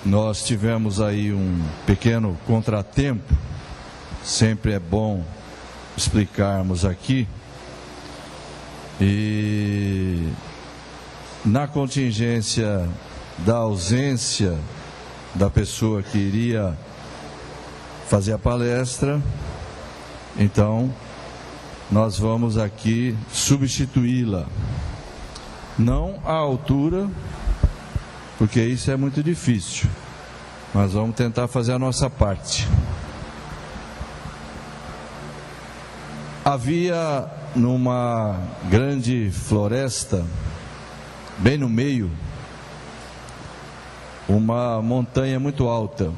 Nós tivemos aí um pequeno contratempo, sempre é bom explicarmos aqui, e na contingência da ausência da pessoa que iria fazer a palestra, então nós vamos aqui substituí-la, não à altura, porque isso é muito difícil, mas vamos tentar fazer a nossa parte. Havia numa grande floresta, bem no meio, uma montanha muito alta.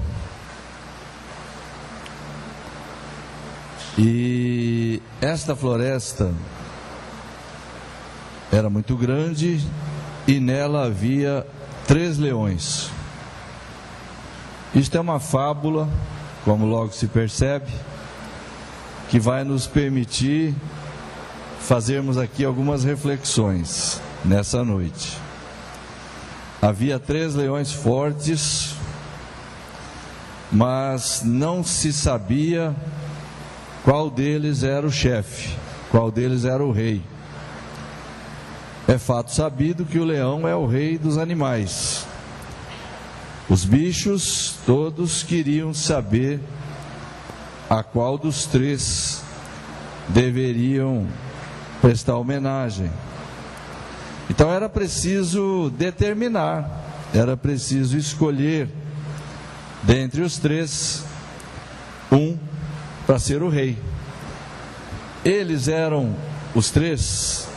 E esta floresta era muito grande e nela havia 3 leões. Isto é uma fábula, como logo se percebe, que vai nos permitir fazermos aqui algumas reflexões nessa noite. Havia 3 leões fortes, mas não se sabia qual deles era o chefe, qual deles era o rei. É fato sabido que o leão é o rei dos animais. Os bichos todos queriam saber a qual dos 3 deveriam prestar homenagem. Então era preciso determinar, era preciso escolher dentre os 3 um para ser o rei. Eles eram, os 3,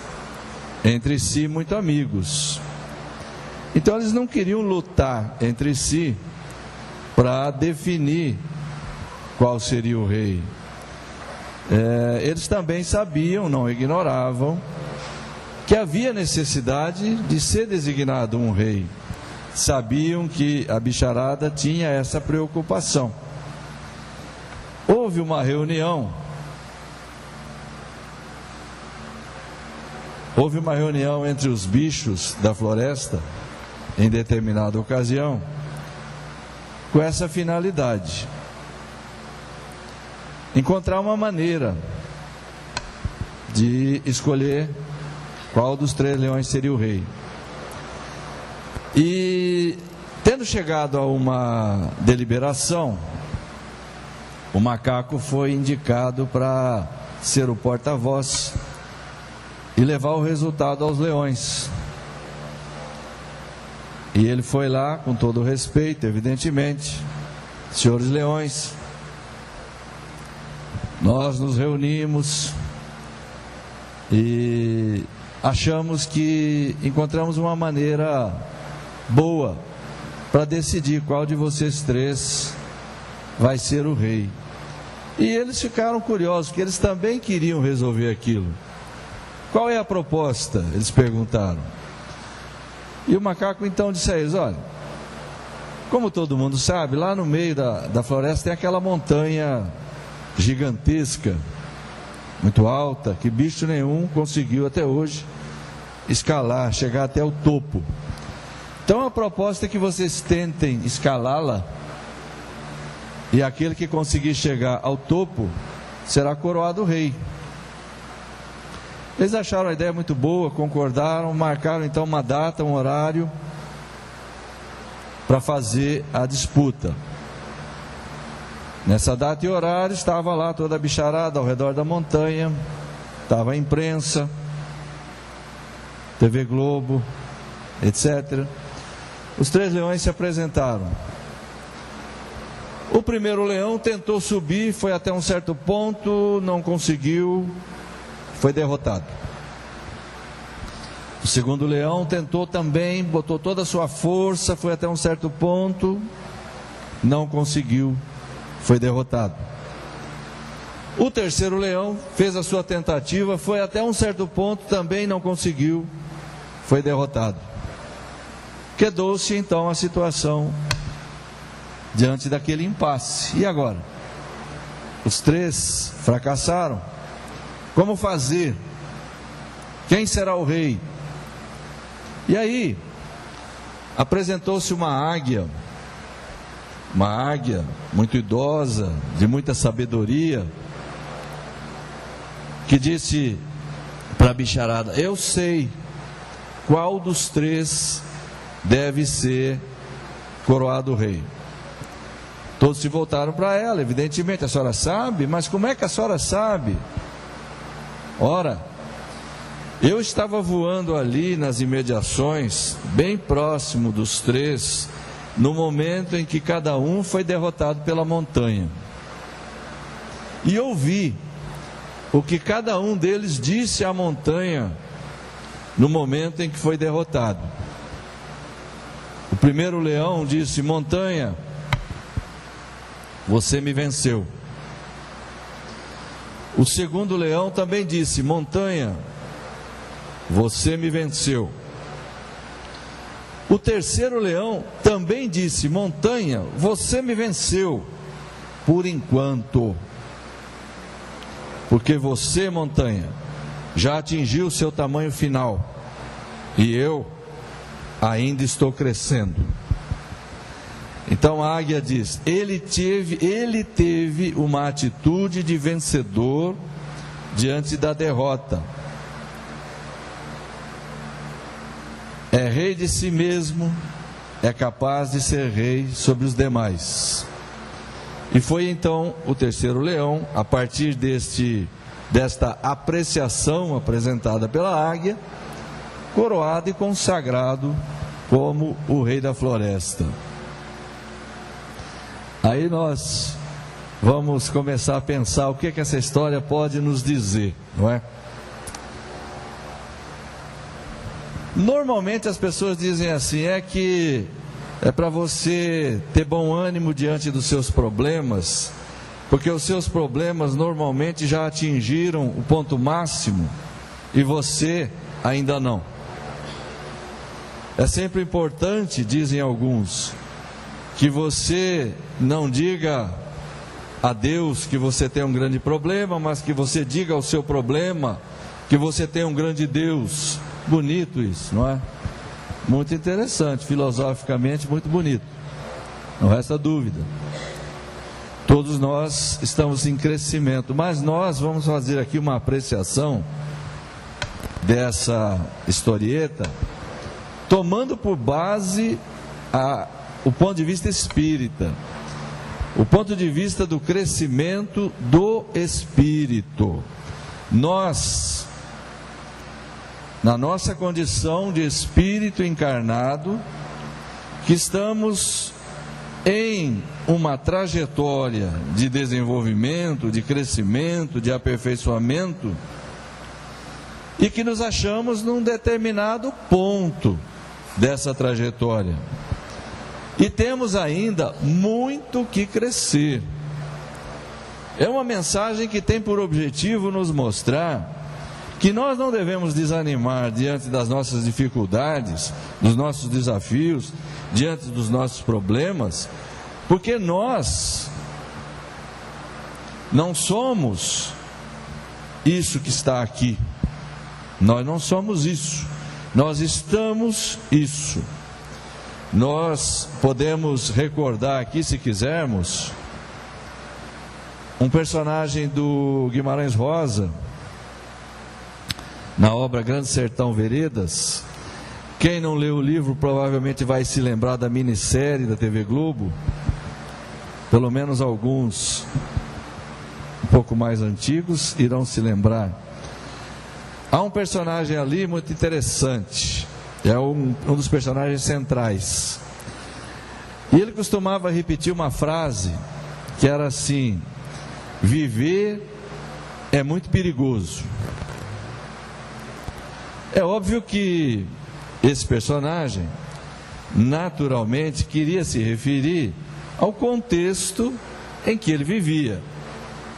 entre si muito amigos. Então eles não queriam lutar entre si para definir qual seria o rei. Eles também sabiam, não ignoravam, que havia necessidade de ser designado um rei. Sabiam que a bicharada tinha essa preocupação. Houve uma reunião. Houve uma reunião entre os bichos da floresta, em determinada ocasião, com essa finalidade: encontrar uma maneira de escolher qual dos 3 leões seria o rei. E, tendo chegado a uma deliberação, o macaco foi indicado para ser o porta-voz e levar o resultado aos leões. E ele foi lá, com todo o respeito, evidentemente: senhores leões, nós nos reunimos e achamos que encontramos uma maneira boa para decidir qual de vocês 3 vai ser o rei. E eles ficaram curiosos, porque eles também queriam resolver aquilo. Qual é a proposta? Eles perguntaram. E o macaco então disse a eles: olha, como todo mundo sabe, lá no meio da floresta tem aquela montanha gigantesca, muito alta, que bicho nenhum conseguiu até hoje escalar, chegar até o topo. Então a proposta é que vocês tentem escalá-la, e aquele que conseguir chegar ao topo será coroado rei. Eles acharam a ideia muito boa, concordaram, marcaram então uma data, um horário para fazer a disputa. Nessa data e horário estava lá toda a bicharada ao redor da montanha, estava a imprensa, TV Globo, etc. Os 3 leões se apresentaram. O primeiro leão tentou subir, foi até um certo ponto, não conseguiu, foi derrotado. O segundo leão tentou também, botou toda a sua força, foi até um certo ponto, não conseguiu, foi derrotado. O terceiro leão fez a sua tentativa, foi até um certo ponto, também não conseguiu, foi derrotado. Quedou-se então a situação diante daquele impasse. E agora? Os 3 fracassaram. Como fazer? Quem será o rei? E aí, apresentou-se uma águia uma águia muito idosa, de muita sabedoria, que disse para a bicharada: eu sei qual dos três deve ser coroado rei. Todos se voltaram para ela. Evidentemente, a senhora sabe? Mas como é que a senhora sabe? Ora, eu estava voando ali nas imediações, bem próximo dos três, no momento em que cada um foi derrotado pela montanha. E ouvi o que cada um deles disse à montanha no momento em que foi derrotado. O primeiro leão disse: montanha, você me venceu. O segundo leão também disse: montanha, você me venceu. O terceiro leão também disse: montanha, você me venceu, por enquanto. Porque você, montanha, já atingiu o seu tamanho final, e eu ainda estou crescendo. Então a águia diz: ele teve uma atitude de vencedor diante da derrota. É rei de si mesmo, é capaz de ser rei sobre os demais. E foi então o terceiro leão, a partir desta apreciação apresentada pela águia, coroado e consagrado como o rei da floresta. Aí nós vamos começar a pensar o que essa história pode nos dizer, não é? Normalmente as pessoas dizem assim: é que é para você ter bom ânimo diante dos seus problemas, porque os seus problemas normalmente já atingiram o ponto máximo e você ainda não. É sempre importante, dizem alguns, que você não diga a Deus que você tem um grande problema, mas que você diga ao seu problema que você tem um grande Deus. Bonito isso, não é? Muito interessante, filosoficamente muito bonito, não resta dúvida. Todos nós estamos em crescimento, mas nós vamos fazer aqui uma apreciação dessa historieta, tomando por base o ponto de vista espírita, o ponto de vista do crescimento do espírito. Nós, na nossa condição de espírito encarnado, que estamos em uma trajetória de desenvolvimento, de crescimento, de aperfeiçoamento, e que nos achamos num determinado ponto dessa trajetória. E temos ainda muito que crescer. É uma mensagem que tem por objetivo nos mostrar que nós não devemos desanimar diante das nossas dificuldades, dos nossos desafios, diante dos nossos problemas, porque nós não somos isso que está aqui. Nós não somos isso. Nós estamos isso. Nós podemos recordar aqui, se quisermos, um personagem do Guimarães Rosa, na obra Grande Sertão Veredas. Quem não leu o livro provavelmente vai se lembrar da minissérie da TV Globo, pelo menos alguns um pouco mais antigos irão se lembrar. Há um personagem ali muito interessante, é um dos personagens centrais, e ele costumava repetir uma frase que era assim: viver é muito perigoso. É óbvio que esse personagem naturalmente queria se referir ao contexto em que ele vivia.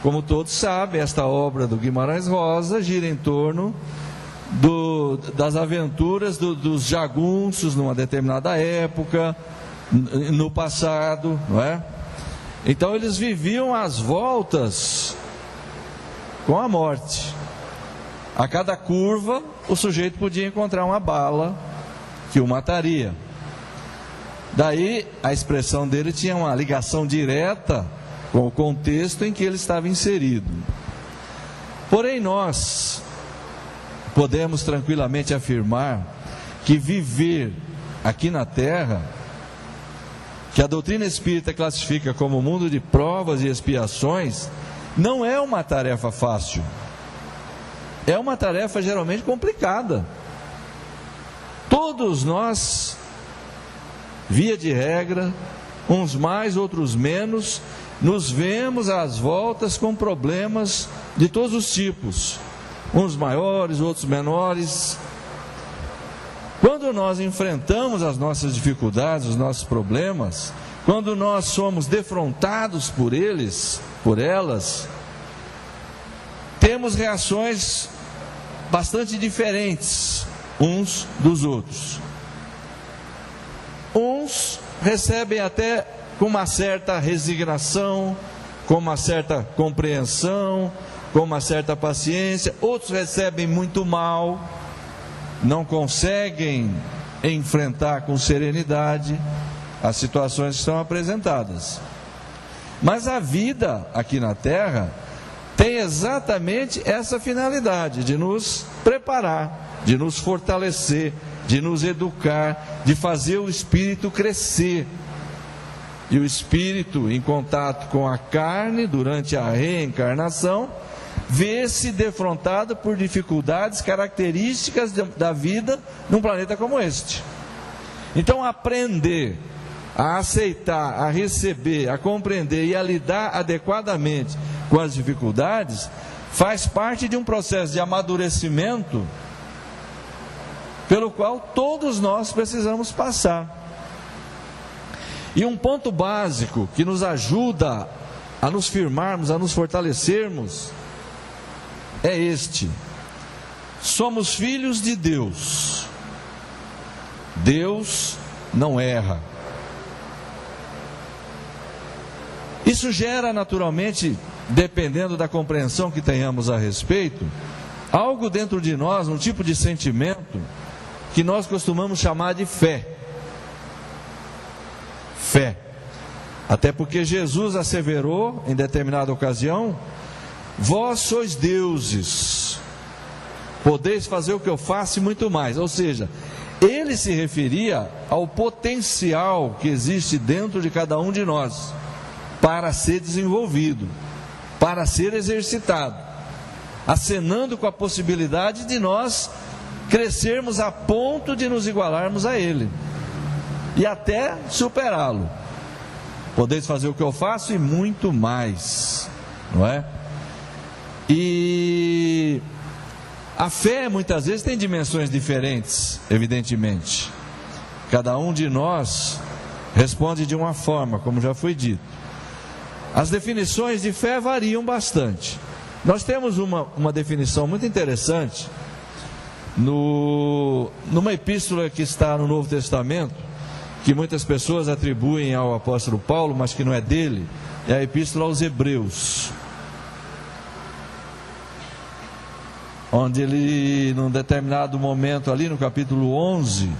Como todos sabem, esta obra do Guimarães Rosa gira em torno das aventuras dos jagunços numa determinada época, no passado, não é? Então eles viviam às voltas com a morte. A cada curva, o sujeito podia encontrar uma bala que o mataria. Daí a expressão dele tinha uma ligação direta com o contexto em que ele estava inserido. Porém, nós podemos tranquilamente afirmar que viver aqui na Terra, que a doutrina espírita classifica como mundo de provas e expiações, não é uma tarefa fácil. É uma tarefa geralmente complicada. Todos nós, via de regra, uns mais, outros menos, nos vemos às voltas com problemas de todos os tipos, uns maiores, outros menores. Quando nós enfrentamos as nossas dificuldades, os nossos problemas, quando nós somos defrontados por eles, por elas, temos reações bastante diferentes uns dos outros. Uns recebem até com uma certa resignação, com uma certa compreensão, com uma certa paciência. Outros recebem muito mal, não conseguem enfrentar com serenidade as situações que são apresentadas. Mas a vida aqui na Terra tem exatamente essa finalidade, de nos preparar, de nos fortalecer, de nos educar, de fazer o espírito crescer. E o espírito, em contato com a carne, durante a reencarnação, vê-se defrontado por dificuldades características da vida num planeta como este. Então, aprender a aceitar, a receber, a compreender e a lidar adequadamente com as dificuldades faz parte de um processo de amadurecimento pelo qual todos nós precisamos passar. E um ponto básico que nos ajuda a nos firmarmos, a nos fortalecermos, é este: somos filhos de Deus. Deus não erra. Isso gera naturalmente, dependendo da compreensão que tenhamos a respeito, algo dentro de nós, um tipo de sentimento que nós costumamos chamar de fé. Fé. Até porque Jesus asseverou em determinada ocasião: vós sois deuses, podeis fazer o que eu faço e muito mais. Ou seja, ele se referia ao potencial que existe dentro de cada um de nós para ser desenvolvido, para ser exercitado, acenando com a possibilidade de nós crescermos a ponto de nos igualarmos a ele e até superá-lo. Podeis fazer o que eu faço e muito mais, não é? E a fé muitas vezes tem dimensões diferentes, evidentemente. Cada um de nós responde de uma forma, como já foi dito. As definições de fé variam bastante. Nós temos uma definição muito interessante numa epístola que está no Novo Testamento, que muitas pessoas atribuem ao apóstolo Paulo, mas que não é dele. É a epístola aos Hebreus, onde ele, num determinado momento ali no capítulo 11,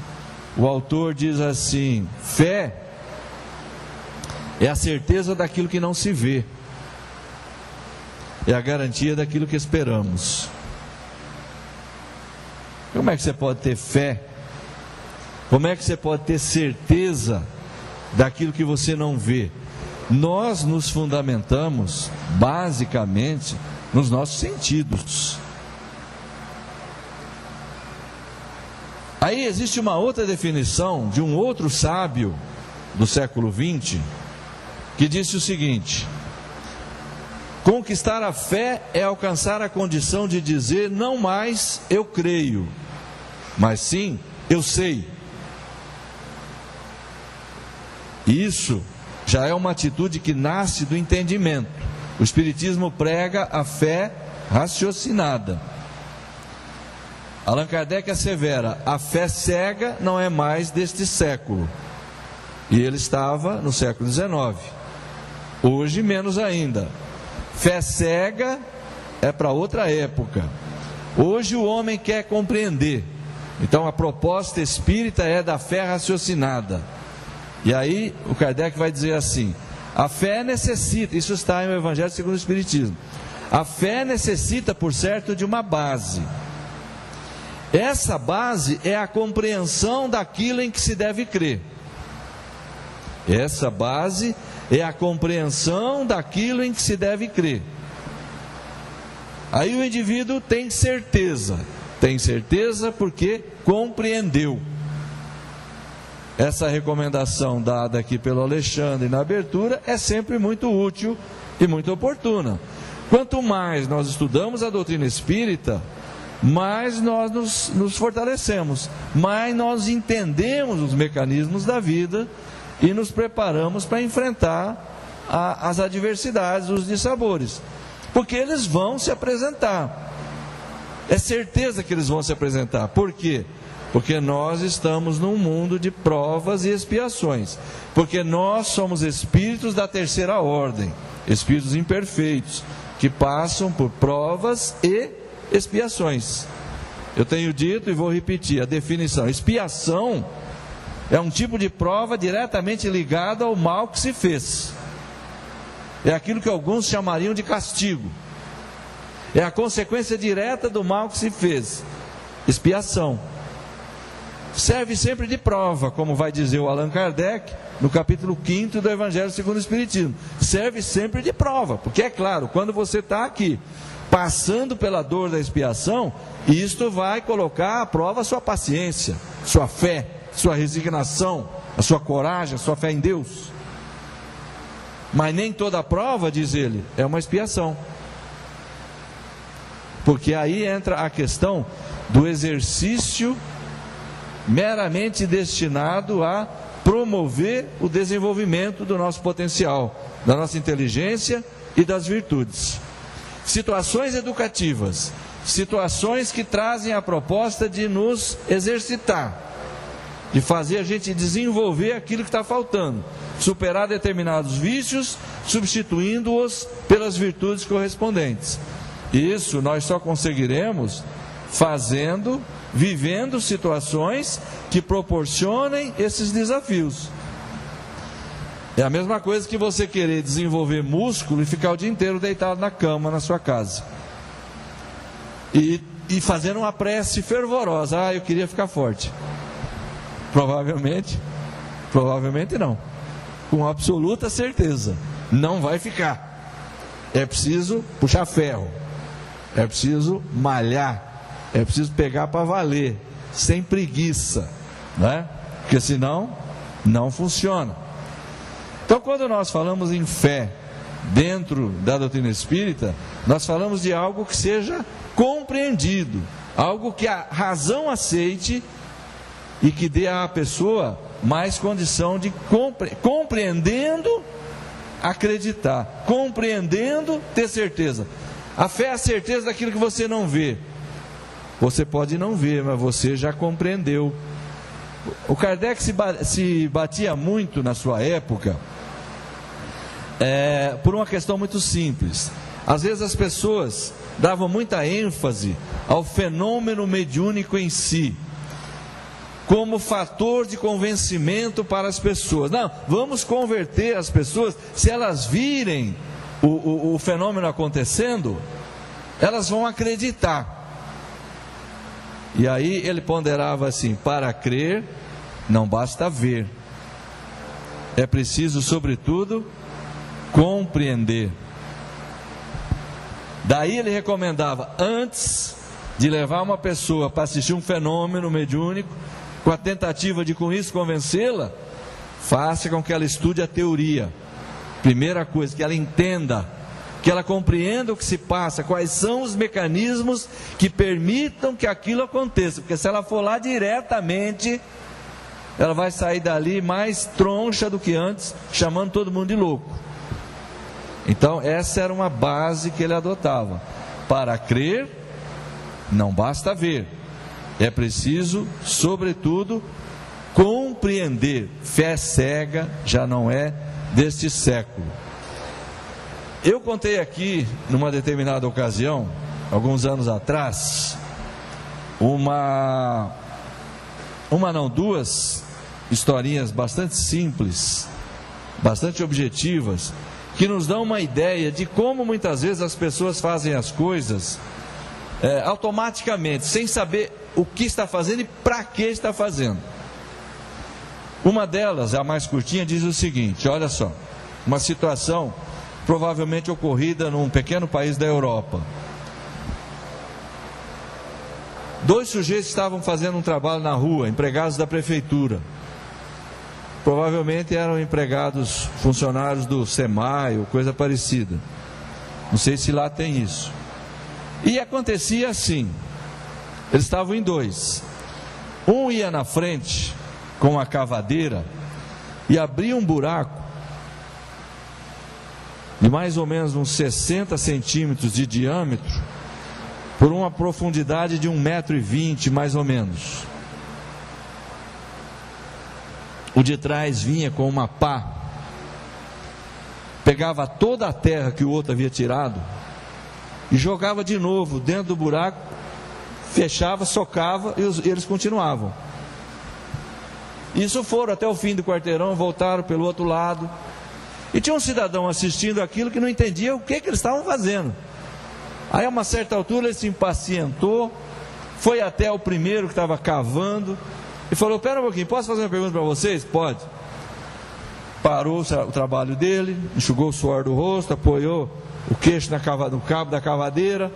o autor diz assim: fé é a certeza daquilo que não se vê, é a garantia daquilo que esperamos. Como é que você pode ter fé? Como é que você pode ter certeza daquilo que você não vê? Nós nos fundamentamos basicamente nos nossos sentidos. Aí existe uma outra definição de um outro sábio do século XX, que disse o seguinte: conquistar a fé é alcançar a condição de dizer não mais eu creio, mas sim eu sei. Isso já é uma atitude que nasce do entendimento. O Espiritismo prega a fé raciocinada. Allan Kardec assevera: a fé cega não é mais deste século. E ele estava no século XIX. Hoje menos ainda. Fé cega é para outra época. Hoje o homem quer compreender. Então a proposta espírita é da fé raciocinada. E aí o Kardec vai dizer assim: a fé necessita, isso está no Evangelho segundo o Espiritismo, a fé necessita, por certo, de uma base. Essa base é a compreensão daquilo em que se deve crer. Essa base é a compreensão daquilo em que se deve crer. Aí o indivíduo tem certeza porque compreendeu. Essa recomendação dada aqui pelo Alexandre na abertura é sempre muito útil e muito oportuna. Quanto mais nós estudamos a doutrina espírita, mais nós nos fortalecemos, mais nós entendemos os mecanismos da vida e nos preparamos para enfrentar as adversidades, os dissabores, porque eles vão se apresentar. É certeza que eles vão se apresentar. Por quê? Porque nós estamos num mundo de provas e expiações, porque nós somos espíritos da terceira ordem, espíritos imperfeitos, que passam por provas e expiações. Eu tenho dito e vou repetir a definição: expiação é um tipo de prova diretamente ligada ao mal que se fez. É aquilo que alguns chamariam de castigo. É a consequência direta do mal que se fez. Expiação. Serve sempre de prova, como vai dizer o Allan Kardec no capítulo 5º do Evangelho segundo o Espiritismo. Serve sempre de prova, porque é claro, quando você está aqui passando pela dor da expiação, isto vai colocar à prova a sua paciência, sua fé, sua resignação, a sua coragem, a sua fé em Deus. Mas nem toda prova, diz ele, é uma expiação, porque aí entra a questão do exercício meramente destinado a promover o desenvolvimento do nosso potencial, da nossa inteligência e das virtudes. Situações educativas, situações que trazem a proposta de nos exercitar, de fazer a gente desenvolver aquilo que está faltando, superar determinados vícios, substituindo-os pelas virtudes correspondentes. Isso nós só conseguiremos vivendo situações que proporcionem esses desafios. É a mesma coisa que você querer desenvolver músculo e ficar o dia inteiro deitado na cama na sua casa e fazendo uma prece fervorosa: eu queria ficar forte. Provavelmente não, com absoluta certeza não vai ficar. É preciso puxar ferro, é preciso malhar, é preciso pegar para valer, sem preguiça, né? Porque senão não funciona. Então, quando nós falamos em fé dentro da doutrina espírita, nós falamos de algo que seja compreendido, algo que a razão aceite e que dê à pessoa mais condição de compreendendo, acreditar, compreendendo, ter certeza. A fé é a certeza daquilo que você não vê. Você pode não ver, mas você já compreendeu. O Kardec se batia muito na sua época por uma questão muito simples. Às vezes as pessoas davam muita ênfase ao fenômeno mediúnico em si, como fator de convencimento para as pessoas. Não, vamos converter as pessoas. Se elas virem o fenômeno acontecendo, elas vão acreditar. E aí ele ponderava assim: para crer não basta ver, é preciso, sobretudo, compreender. Daí ele recomendava, antes de levar uma pessoa para assistir um fenômeno mediúnico, com a tentativa de com isso convencê-la, faça com que ela estude a teoria. Primeira coisa, que ela entenda, que ela compreenda o que se passa, quais são os mecanismos que permitam que aquilo aconteça, porque se ela for lá diretamente, ela vai sair dali mais troncha do que antes, chamando todo mundo de louco. Então essa era uma base que ele adotava: para crer não basta ver, é preciso, sobretudo, compreender. Fé cega já não é deste século. Eu contei aqui, numa determinada ocasião, alguns anos atrás, duas historinhas bastante simples, bastante objetivas, que nos dão uma ideia de como muitas vezes as pessoas fazem as coisas automaticamente, sem saber o que está fazendo e para que está fazendo. Uma delas, a mais curtinha, diz o seguinte: olha só, uma situação provavelmente ocorrida num pequeno país da Europa. 2 sujeitos estavam fazendo um trabalho na rua, empregados da prefeitura. Provavelmente eram empregados, funcionários do SEMAI ou coisa parecida. Não sei se lá tem isso. E acontecia assim: eles estavam em 2. Um ia na frente com a cavadeira e abria um buraco de mais ou menos uns 60 centímetros de diâmetro, por uma profundidade de 1,20 m mais ou menos. O de trás vinha com uma pá, pegava toda a terra que o outro havia tirado e jogava de novo dentro do buraco, fechava, socava e eles continuavam. Isso foram até o fim do quarteirão, voltaram pelo outro lado, e tinha um cidadão assistindo aquilo que não entendia o que eles estavam fazendo. Aí a uma certa altura ele se impacientou, foi até o primeiro que estava cavando e falou: "Pera um pouquinho, posso fazer uma pergunta para vocês?" "Pode." Parou o trabalho dele, enxugou o suor do rosto, apoiou o queixo no cabo da cavadeira,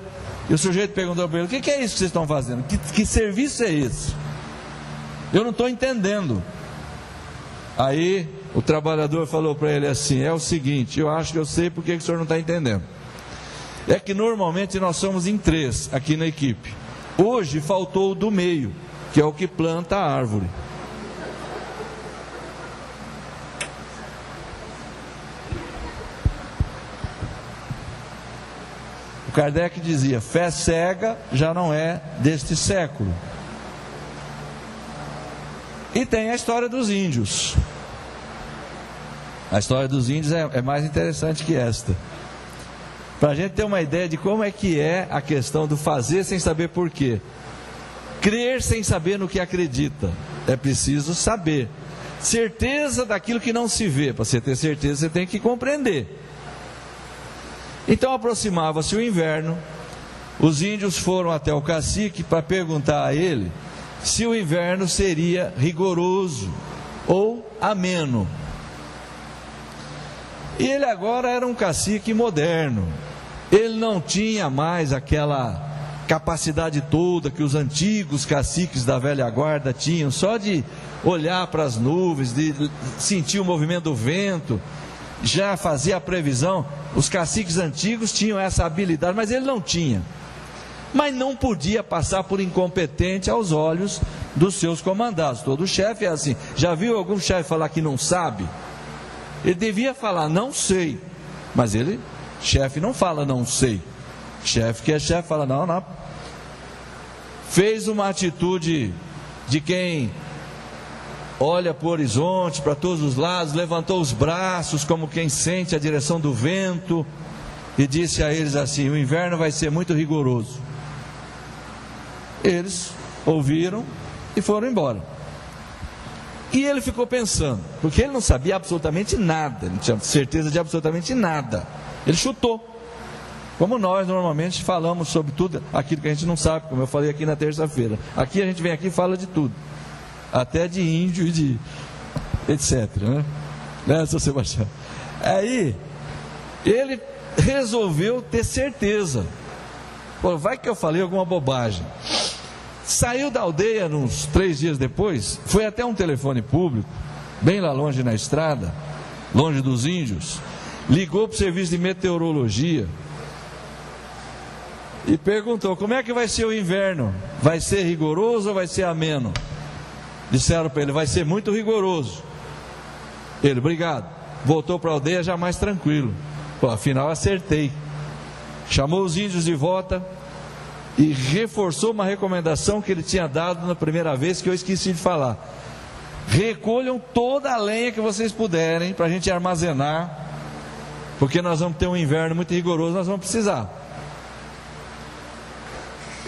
e o sujeito perguntou para ele: "O que é isso que vocês estão fazendo? Que serviço é esse? Eu não estou entendendo." Aí o trabalhador falou para ele assim: "É o seguinte, eu acho que eu sei porque que o senhor não está entendendo. É que normalmente nós somos em 3 aqui na equipe. Hoje faltou o do meio, que é o que planta a árvore." O Kardec dizia: fé cega já não é deste século. E tem a história dos índios. A história dos índios é mais interessante que esta, para a gente ter uma ideia de como é que é a questão do fazer sem saber porquê. Crer sem saber no que acredita. É preciso saber. Certeza daquilo que não se vê. Para você ter certeza, você tem que compreender. Então aproximava-se o inverno. Os índios foram até o cacique para perguntar a ele se o inverno seria rigoroso ou ameno. E ele agora era um cacique moderno. Ele não tinha mais aquela capacidade toda que os antigos caciques da velha guarda tinham, só de olhar para as nuvens, de sentir o movimento do vento, já fazia a previsão. Os caciques antigos tinham essa habilidade, mas ele não tinha. Mas não podia passar por incompetente aos olhos dos seus comandados. Todo chefe é assim. Já viu algum chefe falar que não sabe? Ele devia falar: não sei. Mas ele, chefe, não fala não sei. Chefe que é chefe fala: não, não. Fez uma atitude de quem olha para o horizonte, para todos os lados, levantou os braços como quem sente a direção do vento e disse a eles assim: o inverno vai ser muito rigoroso. Eles ouviram e foram embora. E ele ficou pensando, porque ele não sabia absolutamente nada, não tinha certeza de absolutamente nada. Ele chutou, como nós normalmente falamos sobre tudo aquilo que a gente não sabe, como eu falei aqui na terça-feira. Aqui a gente vem aqui e fala de tudo, até de índio e de etc, né, seu Sebastião? Aí ele resolveu ter certeza. Pô, vai que eu falei alguma bobagem. Saiu da aldeia uns 3 dias depois, foi até um telefone público, bem lá longe na estrada, longe dos índios, ligou para o serviço de meteorologia e perguntou: como é que vai ser o inverno? Vai ser rigoroso ou vai ser ameno? Disseram para ele: vai ser muito rigoroso. Ele: obrigado. Voltou para a aldeia já mais tranquilo. Pô, afinal acertei. Chamou os índios de volta e reforçou uma recomendação que ele tinha dado na primeira vez, que eu esqueci de falar: recolham toda a lenha que vocês puderem para a gente armazenar, porque nós vamos ter um inverno muito rigoroso, nós vamos precisar.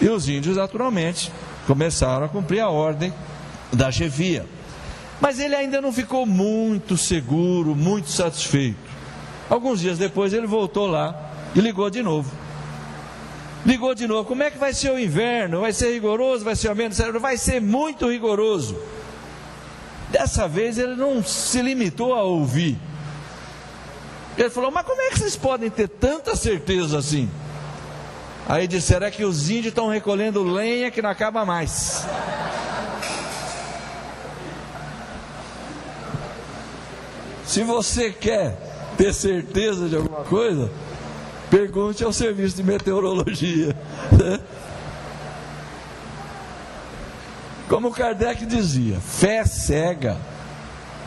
E os índios naturalmente começaram a cumprir a ordem da chefia. Mas ele ainda não ficou muito seguro, muito satisfeito. Alguns dias depois ele voltou lá e ligou de novo. Como é que vai ser o inverno? Vai ser rigoroso? Vai ser ameno? Vai ser muito rigoroso. Dessa vez ele não se limitou a ouvir. Ele falou, mas como é que vocês podem ter tanta certeza assim? Aí disseram, é que os índios estão recolhendo lenha que não acaba mais. Se você quer ter certeza de alguma coisa, pergunte ao serviço de meteorologia. Como Kardec dizia, fé cega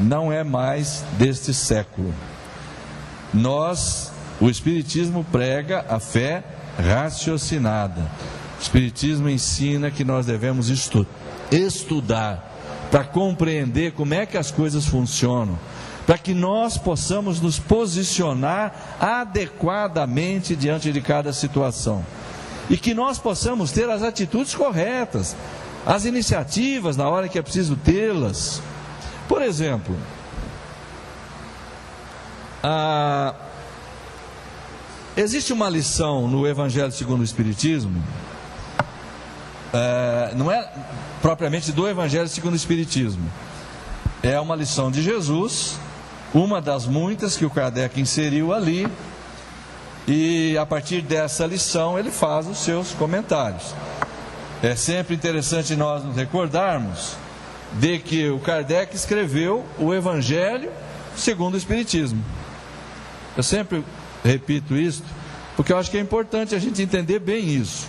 não é mais deste século. O Espiritismo prega a fé raciocinada. O Espiritismo ensina que nós devemos estudar para compreender como é que as coisas funcionam, para que nós possamos nos posicionar adequadamente diante de cada situação e que nós possamos ter as atitudes corretas, as iniciativas na hora que é preciso tê-las. Por exemplo, existe uma lição no Evangelho segundo o Espiritismo, não é propriamente do Evangelho segundo o Espiritismo, é uma lição de Jesus, uma das muitas que o Kardec inseriu ali, e a partir dessa lição ele faz os seus comentários. É sempre interessante nós nos recordarmos de que o Kardec escreveu o Evangelho segundo o Espiritismo. Eu sempre repito isso, porque eu acho que é importante a gente entender bem isso.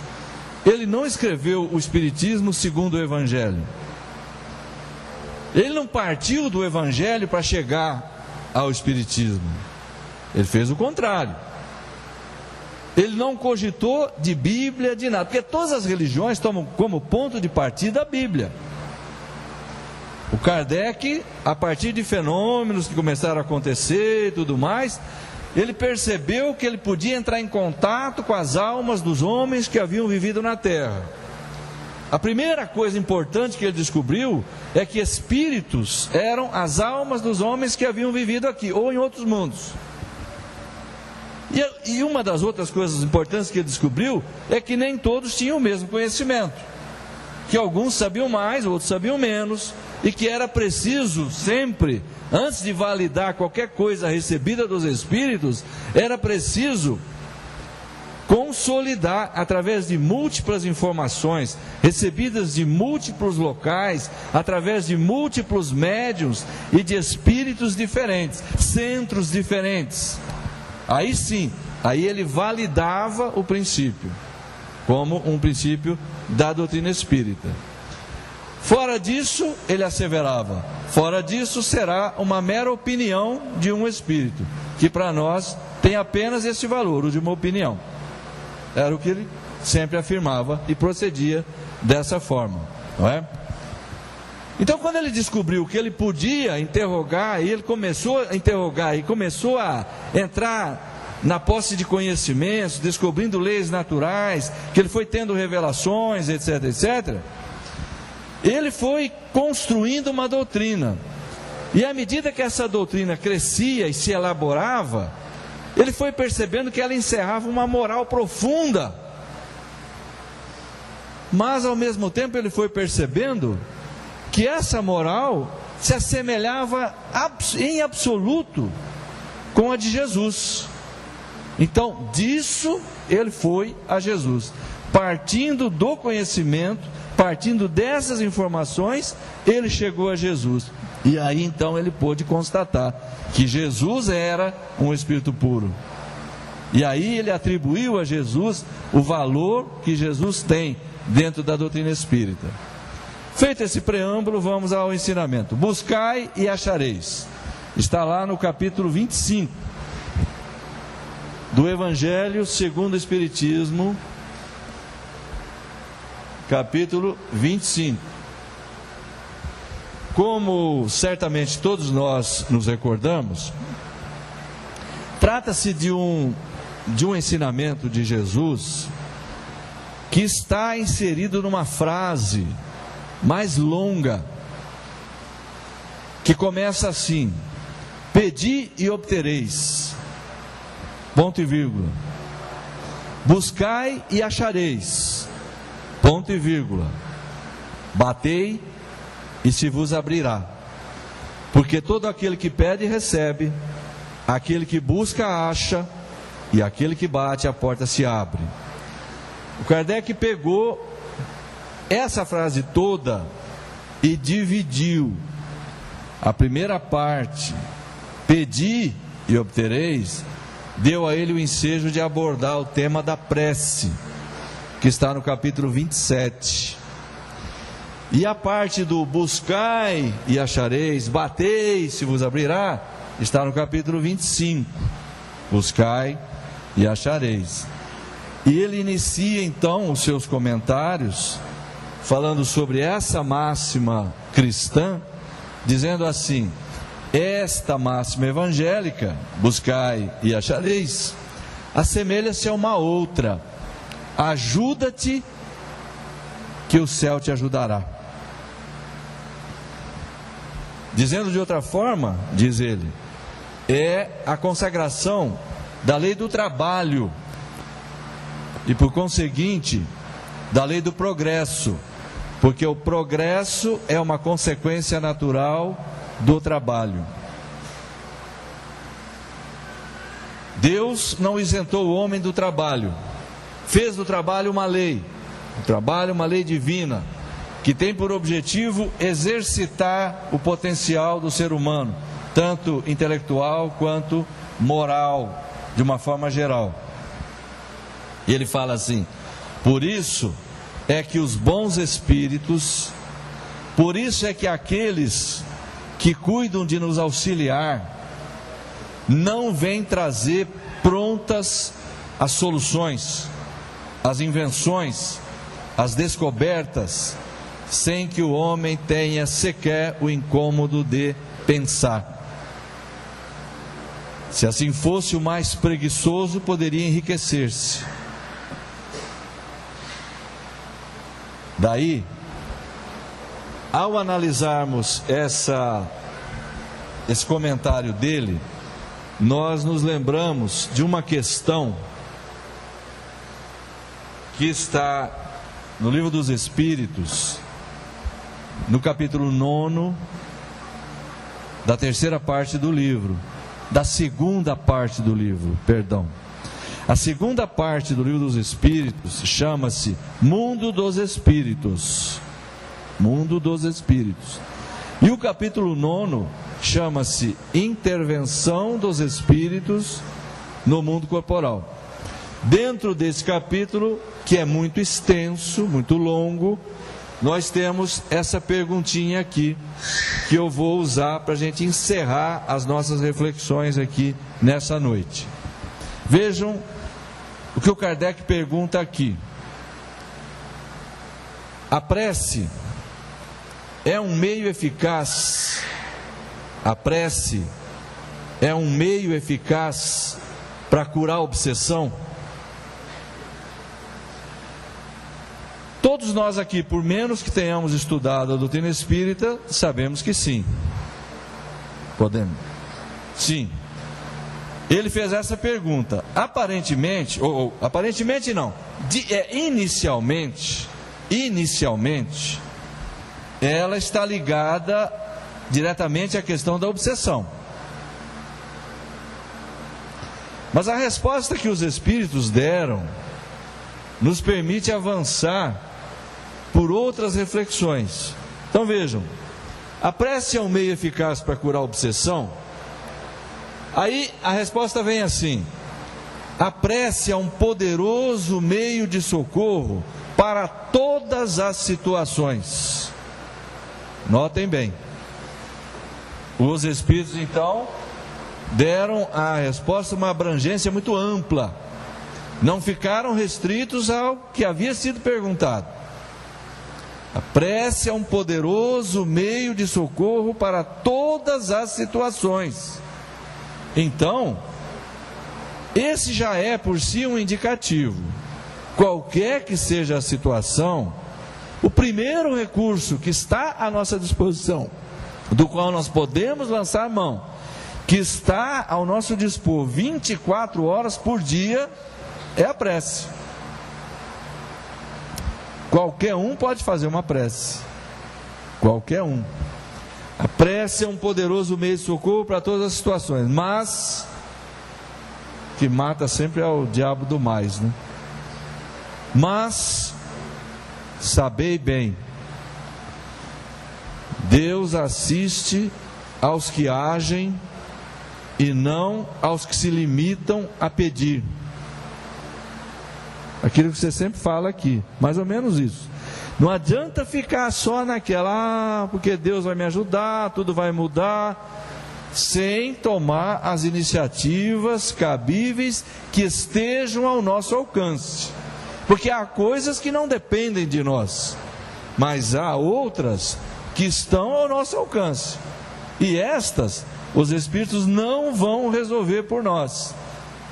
Ele não escreveu o Espiritismo segundo o Evangelho. Ele não partiu do Evangelho para chegar ao Espiritismo. Ele fez o contrário. Ele não cogitou de Bíblia, de nada, porque todas as religiões tomam como ponto de partida a Bíblia. O Kardec, a partir de fenômenos que começaram a acontecer e tudo mais, ele percebeu que ele podia entrar em contato com as almas dos homens que haviam vivido na Terra. A primeira coisa importante que ele descobriu é que espíritos eram as almas dos homens que haviam vivido aqui, ou em outros mundos. E uma das outras coisas importantes que ele descobriu é que nem todos tinham o mesmo conhecimento. Que alguns sabiam mais, outros sabiam menos, e que era preciso sempre, antes de validar qualquer coisa recebida dos espíritos, era preciso consolidar através de múltiplas informações recebidas de múltiplos locais, através de múltiplos médiuns e de espíritos diferentes, centros diferentes. Aí sim, aí ele validava o princípio como um princípio da doutrina espírita. Fora disso, ele asseverava, fora disso será uma mera opinião de um espírito, que para nós tem apenas esse valor, o de uma opinião. Era o que ele sempre afirmava e procedia dessa forma, não é? Então, quando ele descobriu que ele podia interrogar, e ele começou a interrogar, e começou a entrar na posse de conhecimentos, descobrindo leis naturais, que ele foi tendo revelações, etc, etc, ele foi construindo uma doutrina. E à medida que essa doutrina crescia e se elaborava, ele foi percebendo que ela encerrava uma moral profunda. Mas ao mesmo tempo ele foi percebendo que essa moral se assemelhava em absoluto com a de Jesus. Então, disso ele foi a Jesus. Partindo do conhecimento, partindo dessas informações, ele chegou a Jesus. E aí então ele pôde constatar que Jesus era um Espírito puro. E aí ele atribuiu a Jesus o valor que Jesus tem dentro da doutrina espírita. Feito esse preâmbulo, vamos ao ensinamento. Buscai e achareis. Está lá no capítulo 25 do Evangelho segundo o Espiritismo, capítulo 25. Como certamente todos nós nos recordamos, trata-se de um ensinamento de Jesus que está inserido numa frase mais longa. que começa assim: pedi e obtereis, ponto e vírgula. Buscai e achareis, ponto e vírgula. Batei e se vos abrirá. Porque todo aquele que pede recebe, aquele que busca acha, e aquele que bate a porta se abre. O Kardec pegou essa frase toda e dividiu. A primeira parte, pedi e obtereis, deu a ele o ensejo de abordar o tema da prece, que está no capítulo 27. E a parte do buscai e achareis, batei se vos abrirá, está no capítulo 25. Buscai e achareis. E ele inicia então os seus comentários falando sobre essa máxima cristã, dizendo assim: esta máxima evangélica, buscai e achareis, assemelha-se a uma outra: ajuda-te que o céu te ajudará. Dizendo de outra forma, diz ele, é a consagração da lei do trabalho e, por conseguinte, da lei do progresso, porque o progresso é uma consequência natural do trabalho. Deus não isentou o homem do trabalho, fez do trabalho uma lei, o trabalho uma lei divina, que tem por objetivo exercitar o potencial do ser humano, tanto intelectual quanto moral, de uma forma geral. E ele fala assim: por isso é que os bons espíritos, por isso é que aqueles que cuidam de nos auxiliar, não vêm trazer prontas as soluções, as invenções, as descobertas, sem que o homem tenha sequer o incômodo de pensar. Se assim fosse, o mais preguiçoso poderia enriquecer-se. Daí, ao analisarmos esse comentário dele, nós nos lembramos de uma questão que está no Livro dos Espíritos, no capítulo 9, da terceira parte do livro, da segunda parte do livro, perdão. A segunda parte do Livro dos Espíritos chama-se Mundo dos Espíritos. Mundo dos Espíritos. E o capítulo 9 chama-se Intervenção dos Espíritos no Mundo Corporal. Dentro desse capítulo, que é muito extenso, muito longo, nós temos essa perguntinha aqui, que eu vou usar para a gente encerrar as nossas reflexões aqui nessa noite. Vejam o que o Kardec pergunta aqui: a prece é um meio eficaz? A prece é um meio eficaz para curar a obsessão? Todos nós aqui, por menos que tenhamos estudado a doutrina espírita, sabemos que sim. Podemos? Sim. Ele fez essa pergunta. Aparentemente, aparentemente não, inicialmente, ela está ligada diretamente à questão da obsessão. Mas a resposta que os Espíritos deram nos permite avançar por outras reflexões. Então vejam, a prece é um meio eficaz para curar a obsessão? Aí a resposta vem assim: a prece é um poderoso meio de socorro para todas as situações. Notem bem, os Espíritos então deram à resposta uma abrangência muito ampla, não ficaram restritos ao que havia sido perguntado. A prece é um poderoso meio de socorro para todas as situações. Então, esse já é por si um indicativo. Qualquer que seja a situação, o primeiro recurso que está à nossa disposição do qual nós podemos lançar mão, que está ao nosso dispor 24 horas por dia, é a prece. Qualquer um pode fazer uma prece. Qualquer um. A prece é um poderoso meio de socorro para todas as situações, mas que mata sempre é o diabo do mais, né? Mas sabei bem, Deus assiste aos que agem e não aos que se limitam a pedir. Aquilo que você sempre fala aqui, mais ou menos isso. Não adianta ficar só naquela, porque Deus vai me ajudar, tudo vai mudar, sem tomar as iniciativas cabíveis que estejam ao nosso alcance. Porque há coisas que não dependem de nós, mas há outras que estão ao nosso alcance. E estas, os Espíritos não vão resolver por nós.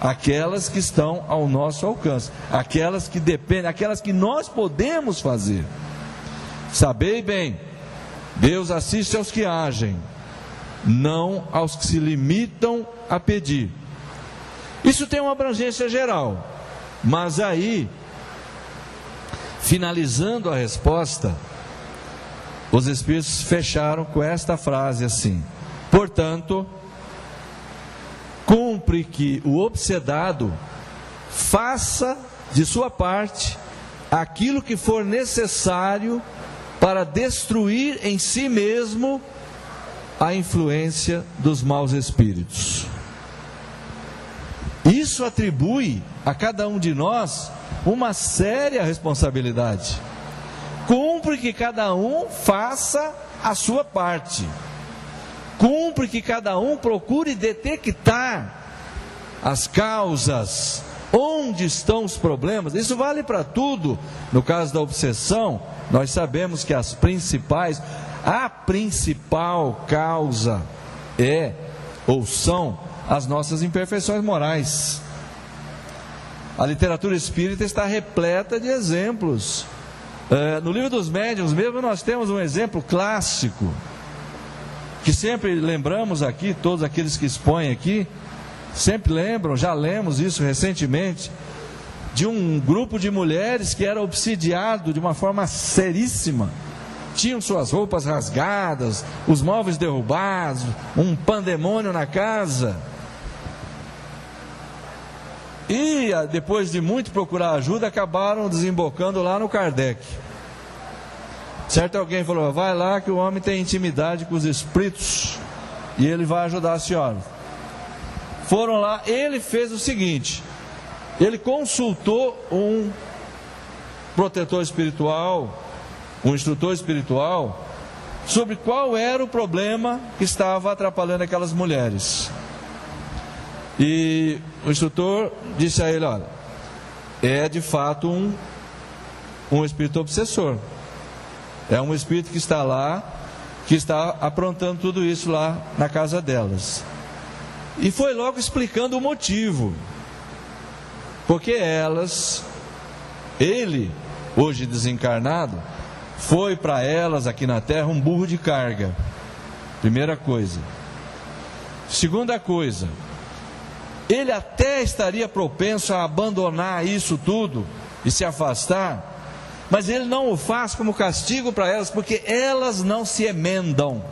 Aquelas que estão ao nosso alcance, aquelas que dependem, aquelas que nós podemos fazer. Sabei bem, Deus assiste aos que agem, não aos que se limitam a pedir. Isso tem uma abrangência geral, mas aí, finalizando a resposta, os Espíritos fecharam com esta frase assim: portanto, cumpre que o obsedado faça de sua parte aquilo que for necessário para destruir em si mesmo a influência dos maus espíritos. Isso atribui a cada um de nós uma séria responsabilidade. Cumpre que cada um faça a sua parte. Cumpre que cada um procure detectar as causas, onde estão os problemas. Isso vale para tudo. No caso da obsessão, nós sabemos que a principal causa é ou são as nossas imperfeições morais. A literatura espírita está repleta de exemplos. No livro dos médiuns mesmo nós temos um exemplo clássico, que sempre lembramos aqui, todos aqueles que expõem aqui, sempre lembram, já lemos isso recentemente, de um grupo de mulheres que era obsidiado de uma forma seríssima. Tinham suas roupas rasgadas, os móveis derrubados, um pandemônio na casa. E depois de muito procurar ajuda, acabaram desembocando lá no Kardec. Certo, alguém falou: vai lá que o homem tem intimidade com os espíritos e ele vai ajudar a senhora. Foram lá, ele fez o seguinte: ele consultou um protetor espiritual, um instrutor espiritual, sobre qual era o problema que estava atrapalhando aquelas mulheres. E o instrutor disse a ele: olha, é de fato um espírito obsessor. É um espírito que está lá, que está aprontando tudo isso lá na casa delas. E foi logo explicando o motivo. Porque ele, hoje desencarnado, foi para elas aqui na Terra um burro de carga. Primeira coisa. Segunda coisa, ele até estaria propenso a abandonar isso tudo e se afastar, mas ele não o faz como castigo para elas, porque elas não se emendam,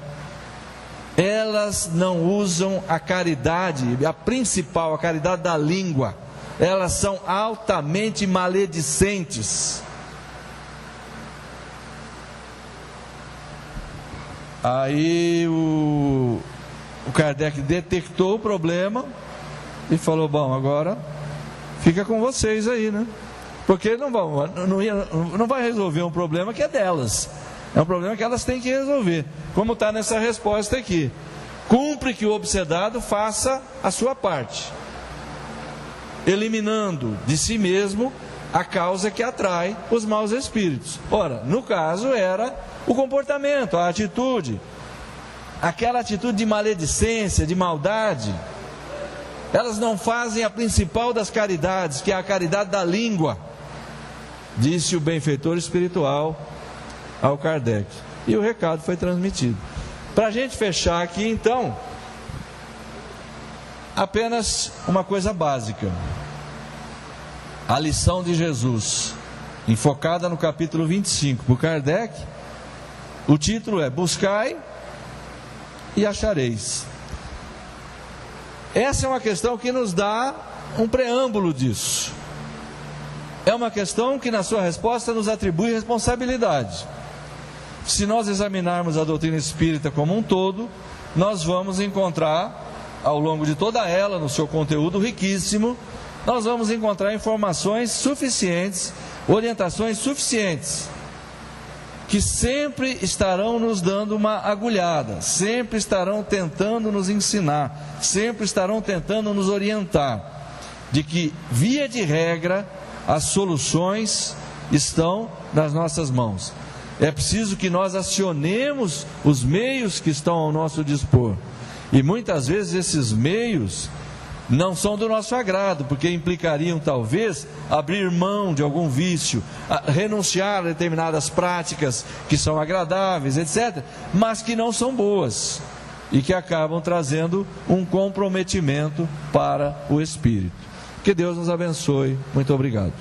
elas não usam a caridade, a principal, a caridade da língua, elas são altamente maledicentes. Aí o Kardec detectou o problema e falou: bom, agora fica com vocês aí, né? Porque não vai resolver um problema que é delas, é um problema que elas têm que resolver, como está nessa resposta aqui. Cumpre que o obsedado faça a sua parte, eliminando de si mesmo a causa que atrai os maus espíritos. Ora, no caso era o comportamento, a atitude, aquela atitude de maledicência, de maldade. Elas não fazem a principal das caridades, que é a caridade da língua, disse o benfeitor espiritual ao Kardec. E o recado foi transmitido. Para a gente fechar aqui, então, apenas uma coisa básica. A lição de Jesus, enfocada no capítulo 25, por Kardec, o título é Buscai e achareis. Essa é uma questão que nos dá um preâmbulo disso. É uma questão que na sua resposta nos atribui responsabilidade. Se nós examinarmos a doutrina espírita como um todo, nós vamos encontrar, ao longo de toda ela, no seu conteúdo riquíssimo, nós vamos encontrar informações suficientes, orientações suficientes, que sempre estarão nos dando uma agulhada, sempre estarão tentando nos ensinar, sempre estarão tentando nos orientar, de que, via de regra, as soluções estão nas nossas mãos. É preciso que nós acionemos os meios que estão ao nosso dispor. E muitas vezes esses meios não são do nosso agrado, porque implicariam talvez abrir mão de algum vício, renunciar a determinadas práticas que são agradáveis, etc., mas que não são boas e que acabam trazendo um comprometimento para o espírito. Que Deus nos abençoe. Muito obrigado.